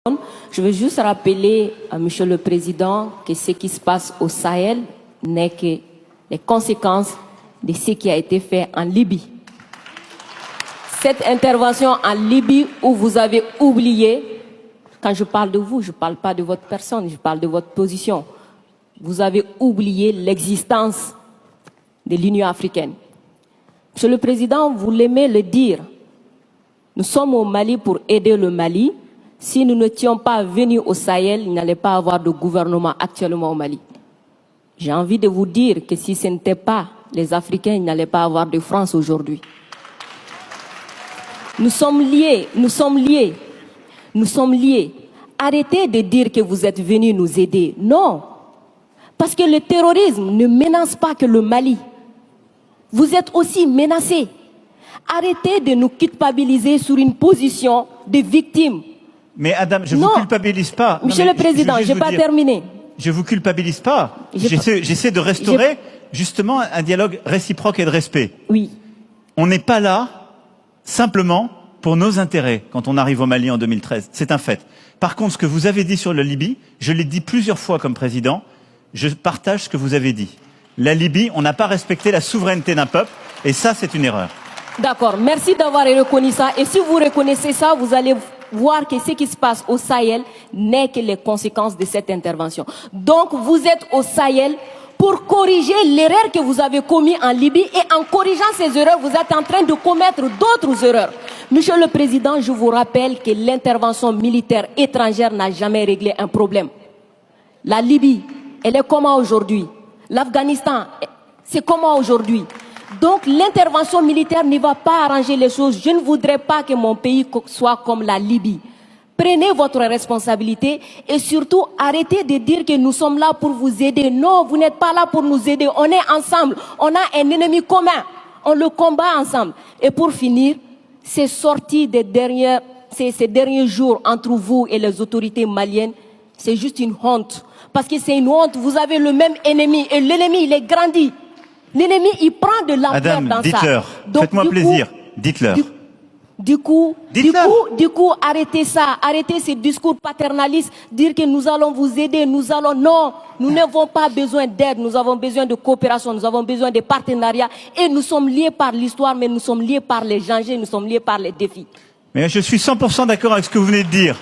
Je veux juste rappeler à Monsieur le Président que ce qui se passe au Sahel n'est que les conséquences de ce qui a été fait en Libye. Cette intervention en Libye où vous avez oublié, quand je parle de vous, je ne parle pas de votre personne, je parle de votre position. Vous avez oublié l'existence de l'Union africaine. Monsieur le Président, vous l'aimez le dire. Nous sommes au Mali pour aider le Mali. Si nous n'étions pas venus au Sahel, il n'allait pas avoir de gouvernement actuellement au Mali. J'ai envie de vous dire que si ce n'était pas les Africains, il n'allait pas avoir de France aujourd'hui. Nous sommes liés, nous sommes liés, nous sommes liés. Arrêtez de dire que vous êtes venus nous aider. Non, parce que le terrorisme ne menace pas que le Mali. Vous êtes aussi menacés. Arrêtez de nous culpabiliser sur une position de victime. Mais Adam, je ne vous culpabilise pas. Monsieur le Président, je n'ai pas terminé. Je ne vous culpabilise pas. J'essaie de restaurer justement un dialogue réciproque et de respect. Oui. On n'est pas là simplement pour nos intérêts quand on arrive au Mali en 2013. C'est un fait. Par contre, ce que vous avez dit sur la Libye, je l'ai dit plusieurs fois comme président, je partage ce que vous avez dit. La Libye, on n'a pas respecté la souveraineté d'un peuple et ça, c'est une erreur. D'accord, merci d'avoir reconnu ça. Et si vous reconnaissez ça, vous allez voir que ce qui se passe au Sahel n'est que les conséquences de cette intervention. Donc, vous êtes au Sahel pour corriger l'erreur que vous avez commise en Libye et en corrigeant ces erreurs, vous êtes en train de commettre d'autres erreurs. Monsieur le Président, je vous rappelle que l'intervention militaire étrangère n'a jamais réglé un problème. La Libye, elle est comment aujourd'hui? L'Afghanistan, c'est comment aujourd'hui? Donc l'intervention militaire ne va pas arranger les choses. Je ne voudrais pas que mon pays soit comme la Libye. Prenez votre responsabilité et surtout arrêtez de dire que nous sommes là pour vous aider. Non, vous n'êtes pas là pour nous aider. On est ensemble. On a un ennemi commun. On le combat ensemble. Et pour finir, ces sorties ces derniers jours entre vous et les autorités maliennes, c'est juste une honte. Parce que c'est une honte. Vous avez le même ennemi et l'ennemi, il est grandi. L'ennemi, il prend de l'ampleur dans ça. Dites-leur. Faites-moi plaisir. Dites-leur. Du coup, arrêtez ça. Arrêtez ces discours paternalistes. Dire que nous allons vous aider, Non, nous n'avons pas besoin d'aide. Nous avons besoin de coopération. Nous avons besoin de partenariat. Et nous sommes liés par l'histoire, mais nous sommes liés par les dangers. Nous sommes liés par les défis. Mais je suis 100% d'accord avec ce que vous venez de dire.